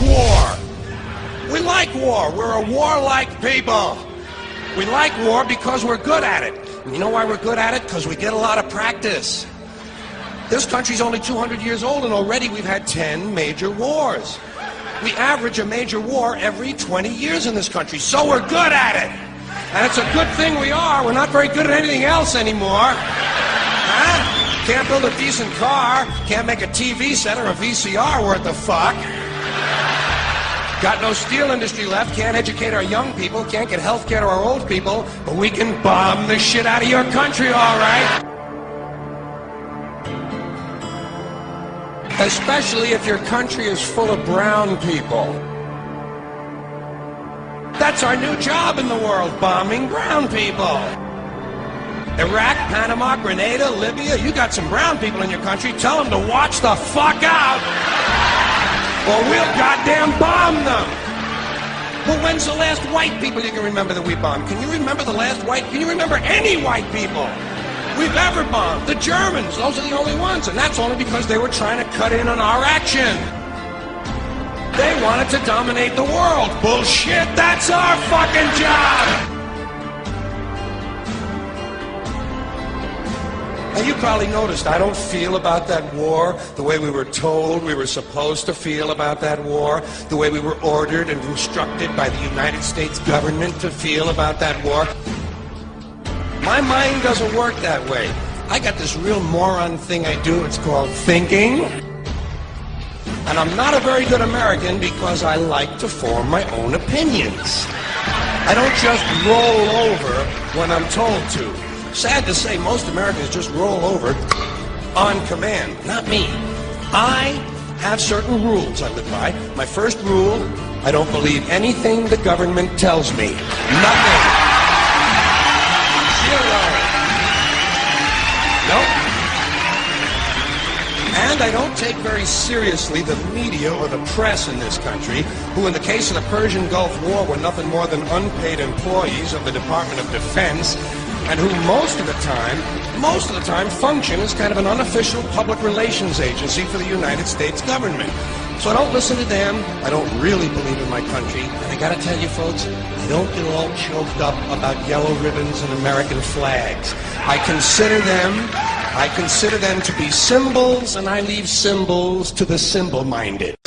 war. We like war. We're a warlike people. We like war because we're good at it. And you know why we're good at it? Because we get a lot of practice. This country's only 200 years old, and already we've had 10 major wars. We average a major war every 20 years in this country, so we're good at it. And it's a good thing we are. We're not very good at anything else anymore. Huh? Can't build a decent car, can't make a TV set or a VCR worth the fuck. Got no steel industry left, can't educate our young people, can't get health care to our old people, but we can bomb the shit out of your country, all right? Especially if your country is full of brown people. That's our new job in the world, bombing brown people. Iraq, Panama, Grenada, Libya, you got some brown people in your country, tell them to watch the fuck out, or we'll goddamn bomb them. Well, when's the last white people you can remember that we bombed? Can you remember the last white? Can you remember any white people we've ever bombed? The Germans, those are the only ones, and that's only because they were trying to cut in on our action. They wanted to dominate the world. Bullshit, that's our fucking job. Now, you probably noticed I don't feel about that war the way we were told we were supposed to feel about that war, the way we were ordered and instructed by the United States government to feel about that war. My mind doesn't work that way. I got this real moron thing I do, it's called thinking. And I'm not a very good American because I like to form my own opinions. I don't just roll over when I'm told to. Sad to say, most Americans just roll over on command. Not me. I have certain rules I live by. My first rule, I don't believe anything the government tells me. Nothing. Zero. Nope. And I don't take very seriously the media or the press in this country, who in the case of the Persian Gulf War were nothing more than unpaid employees of the Department of Defense, and who most of the time function as kind of an unofficial public relations agency for the United States government. So I don't listen to them. I don't really believe in my country. And I gotta tell you folks, I don't get all choked up about yellow ribbons and American flags. I consider them to be symbols, and I leave symbols to the symbol-minded.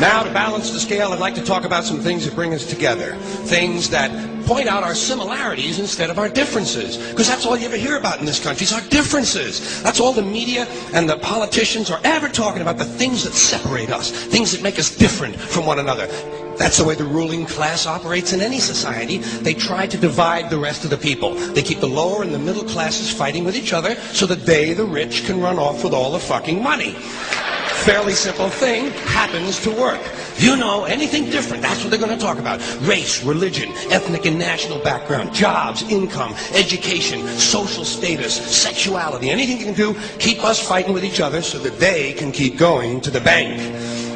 Now, to balance the scale, I'd like to talk about some things that bring us together. Things that point out our similarities instead of our differences. Because that's all you ever hear about in this country is our differences. That's all the media and the politicians are ever talking about, the things that separate us, things that make us different from one another. That's the way the ruling class operates in any society. They try to divide the rest of the people. They keep the lower and the middle classes fighting with each other so that they, the rich, can run off with all the fucking money. Fairly simple thing, happens to work. You know, anything different, that's what they're going to talk about. Race, religion, ethnic and national background, jobs, income, education, social status, sexuality, anything you can do, keep us fighting with each other so that they can keep going to the bank.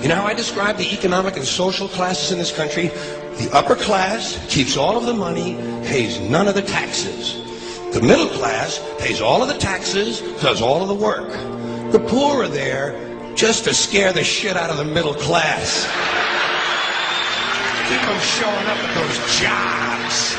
You know how I describe the economic and social classes in this country? The upper class keeps all of the money, pays none of the taxes. The middle class pays all of the taxes, does all of the work. The poor are there just to scare the shit out of the middle class. Keep them showing up at those jobs.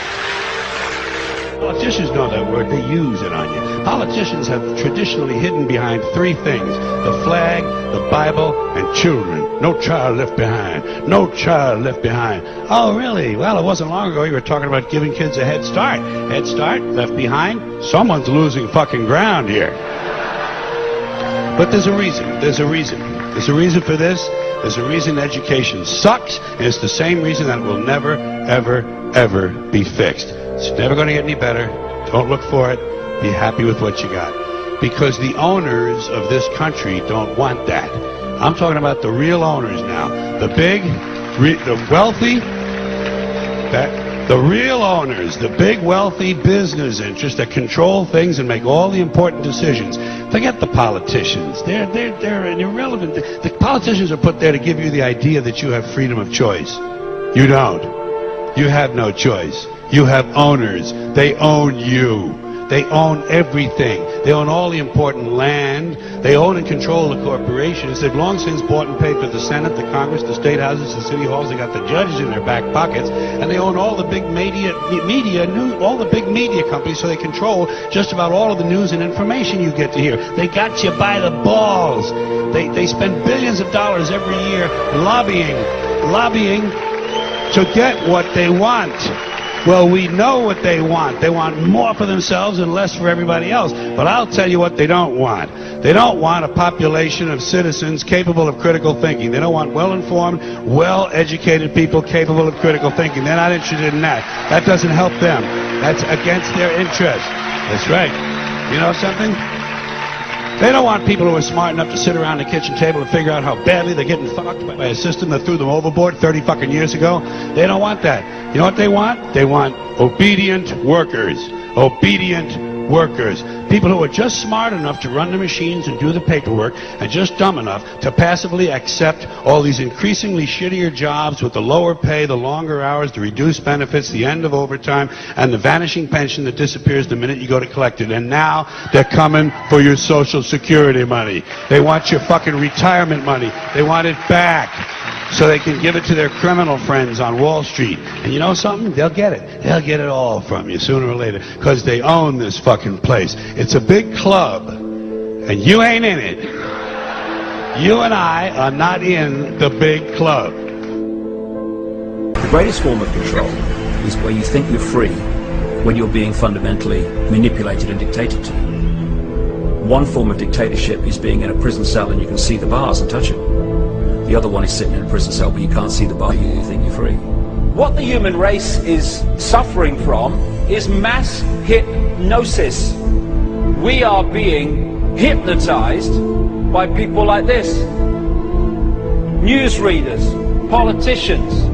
Politicians know that word. They use it on you. Politicians have traditionally hidden behind three things: the flag, the Bible, and children. No child left behind. No child left behind. Oh, really? Well, it wasn't long ago you were talking about giving kids a head start. Head start? Left behind? Someone's losing fucking ground here. But there's a reason. There's a reason. There's a reason for this. There's a reason education sucks, and it's the same reason that it will never, ever, ever be fixed. It's never going to get any better. Don't look for it. Be happy with what you got. Because the owners of this country don't want that. I'm talking about the real owners now. The big, the wealthy, the real owners, the big wealthy business interests that control things and make all the important decisions. Forget the politicians. They're irrelevant. The politicians are put there to give you the idea that you have freedom of choice. You don't. You have no choice. You have owners. They own you. They own everything. They own all the important land. They own and control the corporations. They've long since bought and paid for the Senate, the Congress, the state houses, the city halls. They got the judges in their back pockets, and they own all the big all the big media companies. So they control just about all of the news and information you get to hear. They got you by the balls. They spend billions of dollars every year lobbying to get what they want. Well, we know what they want. They want more for themselves and less for everybody else. But I'll tell you what they don't want. They don't want a population of citizens capable of critical thinking. They don't want well-informed, well-educated people capable of critical thinking. They're not interested in that. That doesn't help them. That's against their interest. That's right. You know something? They don't want people who are smart enough to sit around the kitchen table and figure out how badly they're getting fucked by a system that threw them overboard 30 fucking years ago. They don't want that. You know what they want? They want obedient workers. Obedient workers. People who are just smart enough to run the machines and do the paperwork, and just dumb enough to passively accept all these increasingly shittier jobs with the lower pay, the longer hours, the reduced benefits, the end of overtime, and the vanishing pension that disappears the minute you go to collect it. And now they're coming for your Social Security money. They want your fucking retirement money. They want it back so they can give it to their criminal friends on Wall Street. And you know something? They'll get it. They'll get it all from you sooner or later, because they own this fucking place. It's a big club, and you ain't in it. You and I are not in the big club. The greatest form of control is where you think you're free when you're being fundamentally manipulated and dictated to. One form of dictatorship is being in a prison cell and you can see the bars and touch them. The other one is sitting in a prison cell but you can't see the bar, you think you're free. What the human race is suffering from is mass hypnosis. We are being hypnotized by people like this. Newsreaders, politicians,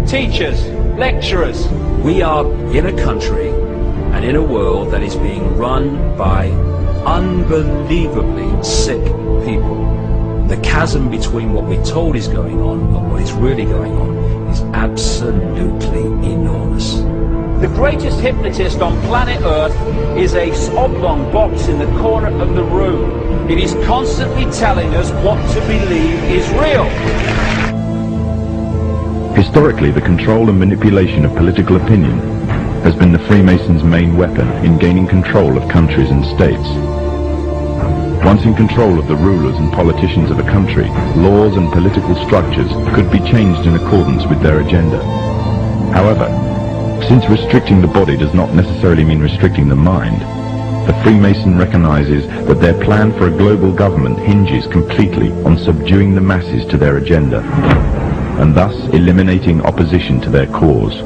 teachers, lecturers. We are in a country and in a world that is being run by unbelievably sick people. The chasm between what we're told is going on and what is really going on is absolutely enormous. The greatest hypnotist on planet Earth is a oblong box in the corner of the room. It is constantly telling us what to believe is real. Historically, the control and manipulation of political opinion has been the Freemasons' main weapon in gaining control of countries and states. Once in control of the rulers and politicians of a country, laws and political structures could be changed in accordance with their agenda. However, since restricting the body does not necessarily mean restricting the mind, the Freemason recognizes that their plan for a global government hinges completely on subduing the masses to their agenda, and thus eliminating opposition to their cause.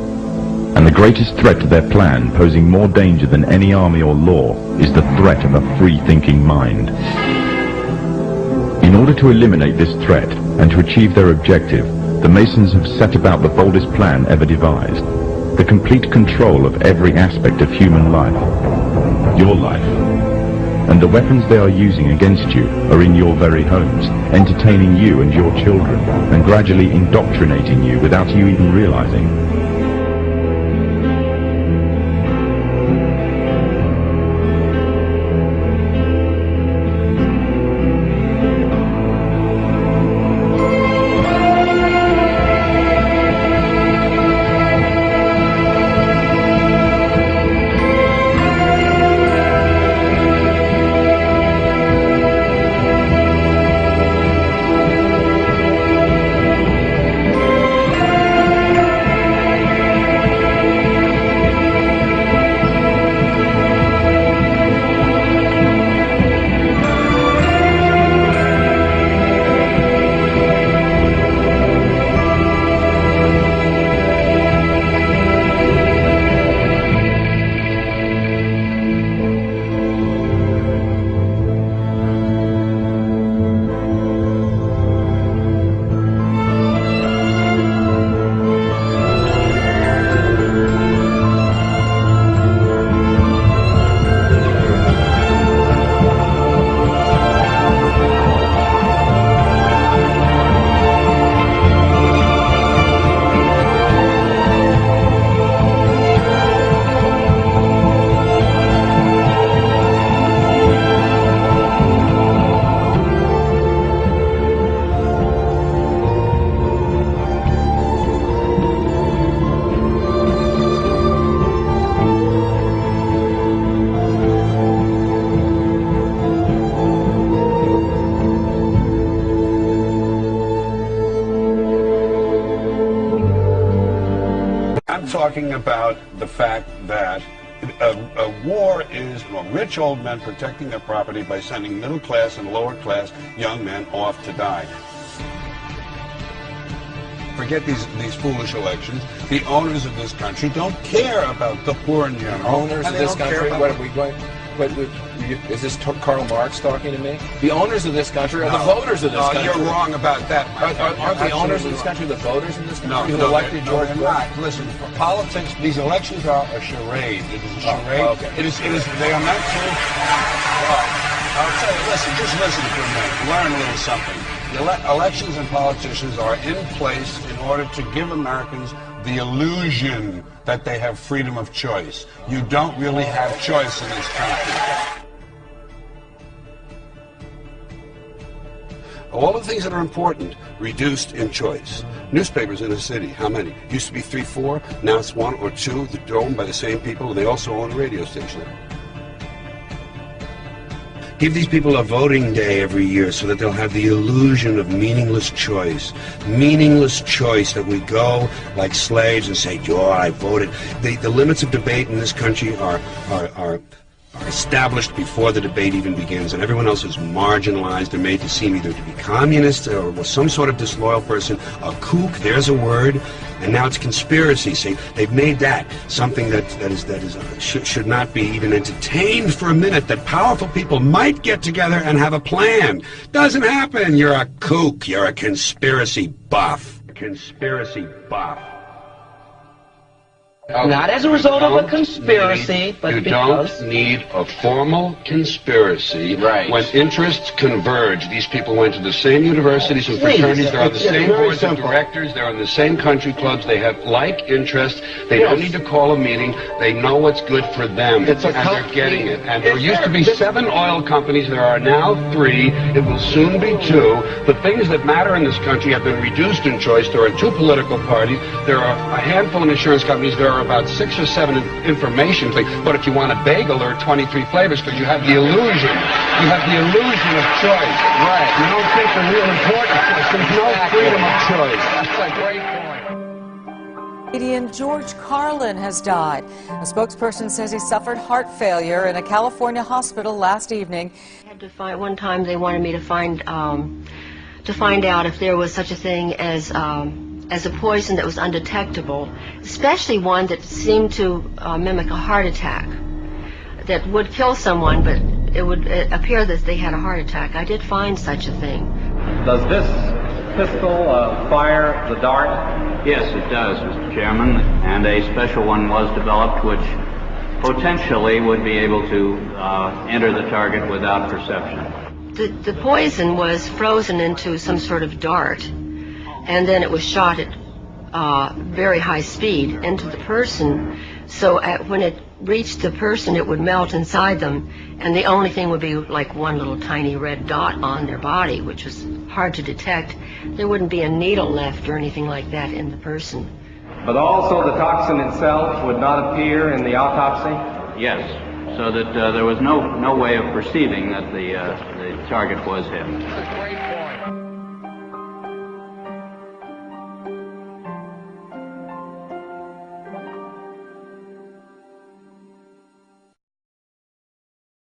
And the greatest threat to their plan, posing more danger than any army or law, is the threat of a free-thinking mind. In order to eliminate this threat and to achieve their objective, the Masons have set about the boldest plan ever devised: the complete control of every aspect of human life, your life. And the weapons they are using against you are in your very homes, entertaining you and your children, and gradually indoctrinating you without you even realizing. talking about the fact that a war is rich old men protecting their property by sending middle class and lower class young men off to die. Forget these foolish elections. The owners of this country don't care about the poor in general. Owners of this country? What are we going? Is this Karl Marx talking to me? The owners of this country are the voters of this country. You're wrong about that. Aren't the owners of this country the voters in this country who elected George Bush? Not. Listen, politics, these elections are a charade. It is a charade. Okay. It is, they are meant to... I'll tell you, listen, just listen for a minute. Learn a little something. The elections and politicians are in place in order to give Americans the illusion that they have freedom of choice. You don't really have choice in this country. All the things that are important, reduced in choice. Newspapers in the city, how many? Used to be 3, 4, now it's 1 or 2 that are owned by the same people, and they also own a radio station. Give these people a voting day every year so that they'll have the illusion of meaningless choice. Meaningless choice that we go like slaves and say, "Oh, I voted." The limits of debate in this country are established before the debate even begins, and everyone else is marginalized. They're made to seem either to be communist or some sort of disloyal person. A kook, there's a word. And now it's conspiracy. See, they've made that something that should not be even entertained for a minute. That powerful people might get together and have a plan. Doesn't happen. You're a kook. You're a conspiracy buff. Conspiracy buff. Not as a result of a conspiracy, but because... You don't need a formal conspiracy when interests converge. These people went to the same universities and fraternities. They're on the same boards of directors. They're on the same country clubs. They have like interests. They don't need to call a meeting. They know what's good for them, and they're getting it. And there used to be 7 oil companies. There are now 3. It will soon be 2. The things that matter in this country have been reduced in choice. There are 2 political parties. There are a handful of insurance companies. There are about 6 or 7 information things. But if you want a bagel, there are 23 flavors because you have the illusion. You have the illusion of choice. Right. You don't think the real important choice. There's no freedom of choice. That's a great point. Comedian George Carlin has died. A spokesperson says he suffered heart failure in a California hospital last evening. One time they wanted me to find out if there was such a thing as a poison that was undetectable, especially one that seemed to mimic a heart attack, that would kill someone, but it would appear that they had a heart attack. I did find such a thing. Does this pistol fire the dart? Yes, it does, Mr. Chairman, and a special one was developed which potentially would be able to enter the target without perception. The poison was frozen into some sort of dart, and then it was shot at very high speed into the person. So when it reached the person, it would melt inside them, and the only thing would be like one little tiny red dot on their body, which was hard to detect. There wouldn't be a needle left or anything like that in the person. But also the toxin itself would not appear in the autopsy? Yes, so that there was no way of perceiving that the target was him. That's a great point.